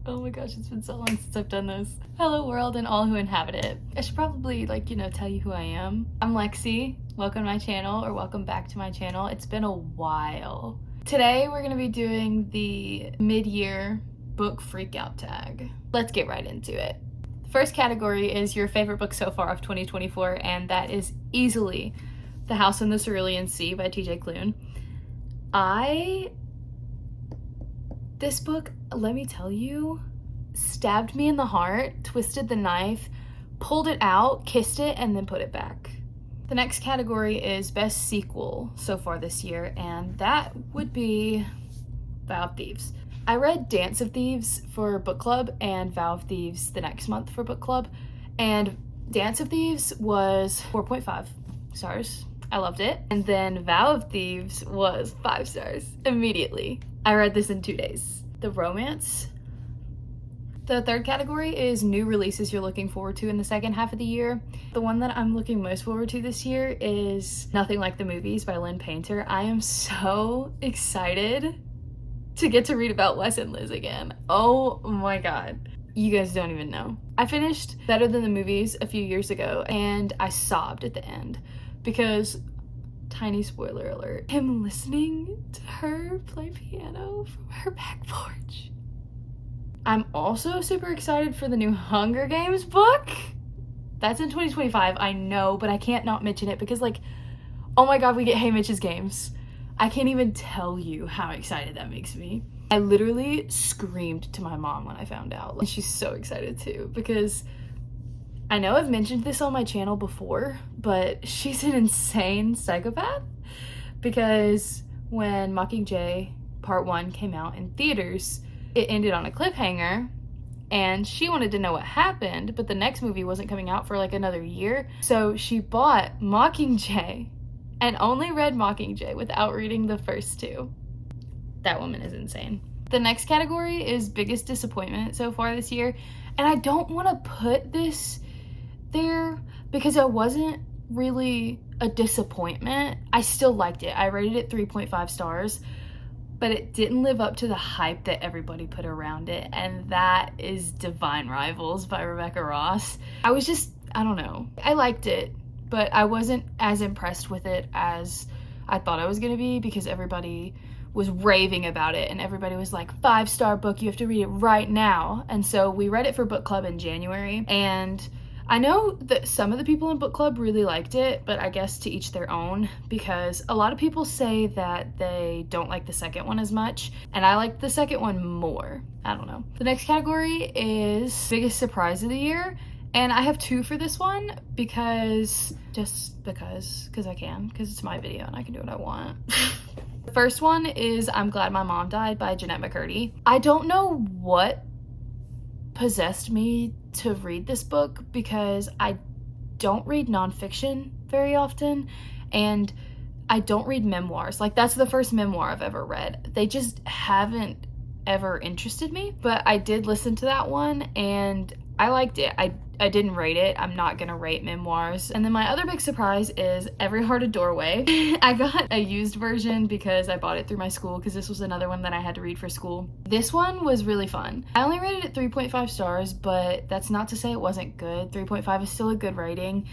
Oh my gosh, it's been so long since I've done this. Hello world and all who inhabit it. I should probably tell you who I am. I'm Lexi. Welcome to my channel, or welcome back to my channel. It's been a while. Today we're gonna be doing the mid-year book freakout tag. Let's get right into it. The first category is your favorite book so far of 2024, and that is easily The House in the Cerulean Sea by TJ Klune. This book, let me tell you, stabbed me in the heart, twisted the knife, pulled it out, kissed it, and then put it back. The next category is best sequel so far this year, and that would be Vow of Thieves. I read Dance of Thieves for book club and Vow of Thieves the next month for book club, and Dance of Thieves was 4.5 stars. I loved it. And then Vow of Thieves was 5 stars immediately. I read this in 2 days. The romance. The third category is new releases you're looking forward to in the second half of the year. The one that I'm looking most forward to this year is Nothing Like the Movies by Lynn Painter. I am so excited to get to read about Wes and Liz again. Oh my god. You guys don't even know. I finished Better Than the Movies a few years ago and I sobbed at the end because, tiny spoiler alert, him listening to her play piano from her back porch. I'm also super excited for the new Hunger Games book. That's in 2025, I know, but I can't not mention it because, oh my god, we get Hey Mitch's games. I can't even tell you how excited that makes me. I literally screamed to my mom when I found out. And she's so excited too, because I know I've mentioned this on my channel before, but she's an insane psychopath, because when Mockingjay Part 1 came out in theaters, it ended on a cliffhanger, and she wanted to know what happened, but the next movie wasn't coming out for another year, so she bought Mockingjay and only read Mockingjay without reading the first two. That woman is insane. The next category is biggest disappointment so far this year, and I don't want to put this there because it wasn't really a disappointment. I still liked it. I rated it 3.5 stars, but it didn't live up to the hype that everybody put around it, and that is Divine Rivals by Rebecca Ross. I don't know. I liked it, but I wasn't as impressed with it as I thought I was gonna be, because everybody was raving about it and everybody was like, 5-star book, you have to read it right now. And so we read it for book club in January, and I know that some of the people in book club really liked it, but I guess to each their own, because a lot of people say that they don't like the second one as much, and I liked the second one more. I don't know. The next category is biggest surprise of the year, and I have 2 for this one because I can, because it's my video and I can do what I want. The first one is I'm Glad My Mom Died by Jeanette McCurdy. I don't know what possessed me to read this book, because I don't read nonfiction very often, and I don't read memoirs. That's the first memoir I've ever read. They just haven't ever interested me, but I did listen to that one and I liked it. I didn't rate it. I'm not gonna rate memoirs. And then my other big surprise is Every Heart a Doorway. I got a used version because I bought it through my school, because this was another one that I had to read for school. This one was really fun. I only rated it 3.5 stars, but that's not to say it wasn't good. 3.5 is still a good rating.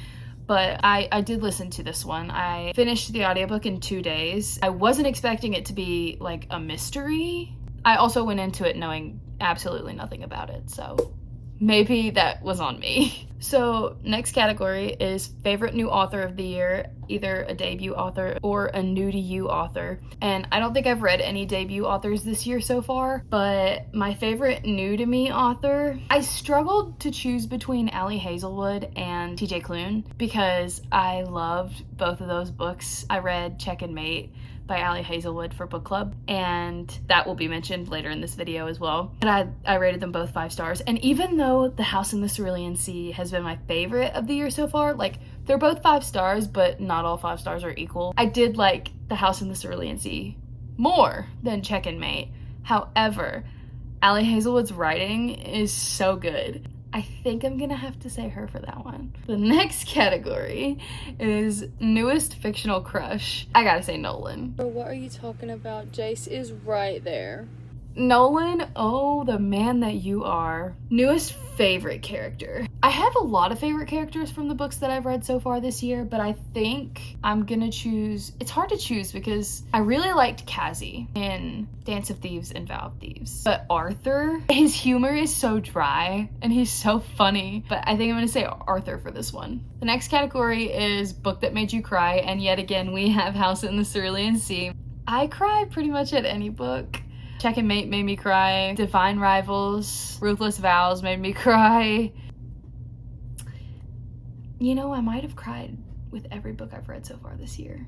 But I did listen to this one. I finished the audiobook in 2 days. I wasn't expecting it to be a mystery. I also went into it knowing absolutely nothing about it, so maybe that was on me. So next category is favorite new author of the year, either a debut author or a new to you author. And I don't think I've read any debut authors this year so far, but my favorite new to me author, I struggled to choose between Ali Hazelwood and TJ Klune because I loved both of those books. I read Check and Mate by Ali Hazelwood for book club, and that will be mentioned later in this video as well. And I rated them both 5 stars. And even though The House in the Cerulean Sea has been my favorite of the year so far, they're both 5 stars, but not all 5 stars are equal. I did like The House in the Cerulean Sea more than Check and Mate. However, Ali Hazelwood's writing is so good. I think I'm gonna have to say her for that one. The next category is newest fictional crush. I gotta say Nolan. What are you talking about? Jace is right there. Nolan, oh, the man that you are. Newest favorite character. I have a lot of favorite characters from the books that I've read so far this year, but I think I'm gonna choose, it's hard to choose because I really liked Cassie in Dance of Thieves and Vow of Thieves. But Arthur, his humor is so dry and he's so funny, but I think I'm gonna say Arthur for this one. The next category is book that made you cry, and yet again we have House in the Cerulean Sea. I cry pretty much at any book. Check and Mate made me cry. Divine Rivals, Ruthless Vows made me cry. You know, I might have cried with every book I've read so far this year.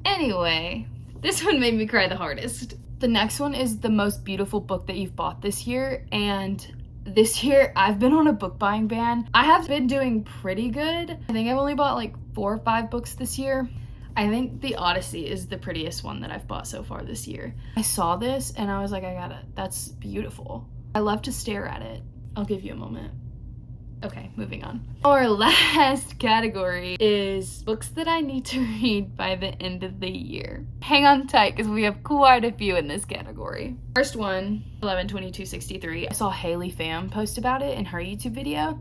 Anyway, this one made me cry the hardest. The next one is the most beautiful book that you've bought this year, and this year I've been on a book buying ban. I have been doing pretty good. I think I've only bought like 4 or 5 books this year. I think The Odyssey is the prettiest one that I've bought so far this year. I saw this and I was like, I gotta, that's beautiful. I love to stare at it. I'll give you a moment. Okay, moving on. Our last category is books that I need to read by the end of the year. Hang on tight because we have quite a few in this category. First one, 11/22/63. I saw Haley Pham post about it in her YouTube video.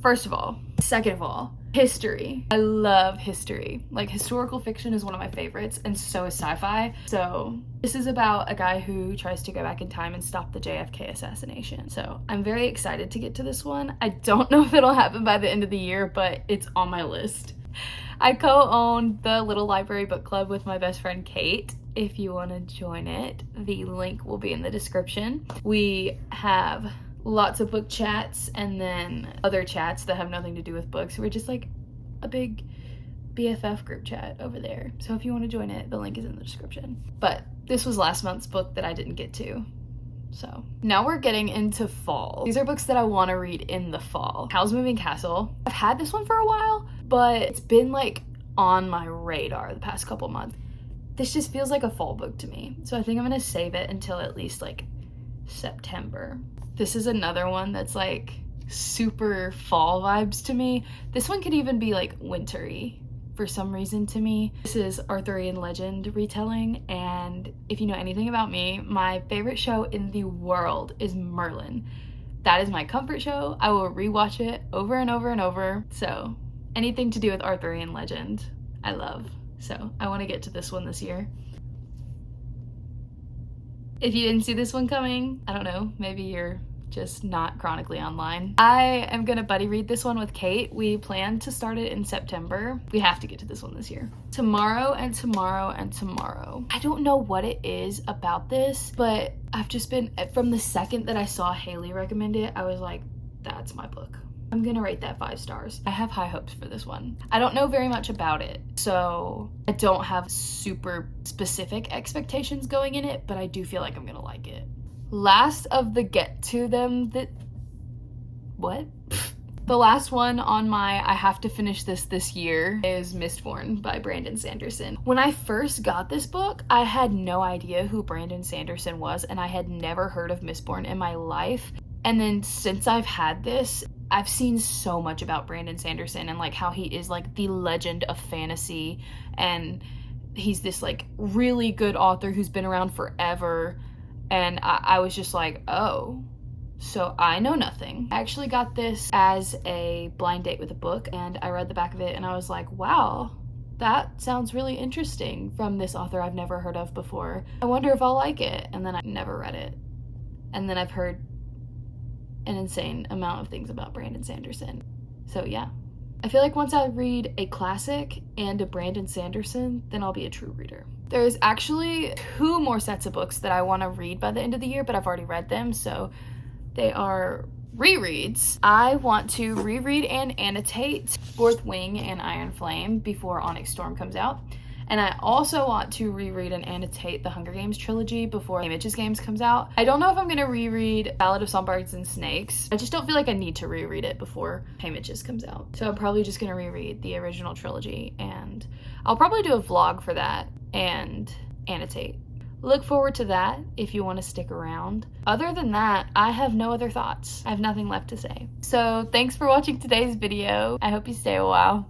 First of all. Second of all, history. I love history. Like, historical fiction is one of my favorites, and so is sci-fi. So this is about a guy who tries to go back in time and stop the JFK assassination. So I'm very excited to get to this one. I don't know if it'll happen by the end of the year, but it's on my list. I co-own the Little Library Book Club with my best friend Kate. If you want to join it, the link will be in the description. We have lots of book chats and then other chats that have nothing to do with books. We're just like a big BFF group chat over there. So if you want to join it, the link is in the description. But this was last month's book that I didn't get to. So now we're getting into fall. These are books that I want to read in the fall. Howl's Moving Castle. I've had this one for a while, but it's been like on my radar the past couple months. This just feels like a fall book to me. So I think I'm gonna save it until at least like September. This is another one that's like super fall vibes to me. This one could even be like wintry for some reason to me. This is Arthurian legend retelling, and if you know anything about me, my favorite show in the world is Merlin. That is my comfort show. I will rewatch it over and over and over. So anything to do with Arthurian legend, I love. So I want to get to this one this year. If you didn't see this one coming, I don't know, maybe you're just not chronically online. I am gonna buddy read this one with Kate. We plan to start it in September. We have to get to this one this year. Tomorrow and tomorrow and tomorrow. I don't know what it is about this, but I've just been, from the second that I saw Haley recommend it, I was like, that's my book. I'm gonna rate that 5 stars. I have high hopes for this one. I don't know very much about it, so I don't have super specific expectations going in it, but I do feel like I'm gonna like it. Last of the get to them that, what? The last one on my I have to finish this year is Mistborn by Brandon Sanderson. When I first got this book, I had no idea who Brandon Sanderson was, and I had never heard of Mistborn in my life. And then since I've had this, I've seen so much about Brandon Sanderson and like how he is like the legend of fantasy, and he's this like really good author who's been around forever. And I was just like, oh, so I know nothing. I actually got this as a blind date with a book, and I read the back of it and I was like, wow, that sounds really interesting from this author I've never heard of before. I wonder if I'll like it. And then I never read it. And then I've heard an insane amount of things about Brandon Sanderson. So yeah, I feel like once I read a classic and a Brandon Sanderson, then I'll be a true reader. There's actually 2 more sets of books that I want to read by the end of the year, but I've already read them, so they are rereads. I want to reread and annotate Fourth Wing and Iron Flame before Onyx Storm comes out. And I also want to reread and annotate the Hunger Games trilogy before Images Games comes out. I don't know if I'm going to reread Ballad of Songbirds and Snakes. I just don't feel like I need to reread it before Images comes out. So I'm probably just going to reread the original trilogy, and I'll probably do a vlog for that and annotate. Look forward to that if you want to stick around. Other than that, I have no other thoughts. I have nothing left to say. So thanks for watching today's video. I hope you stay a while.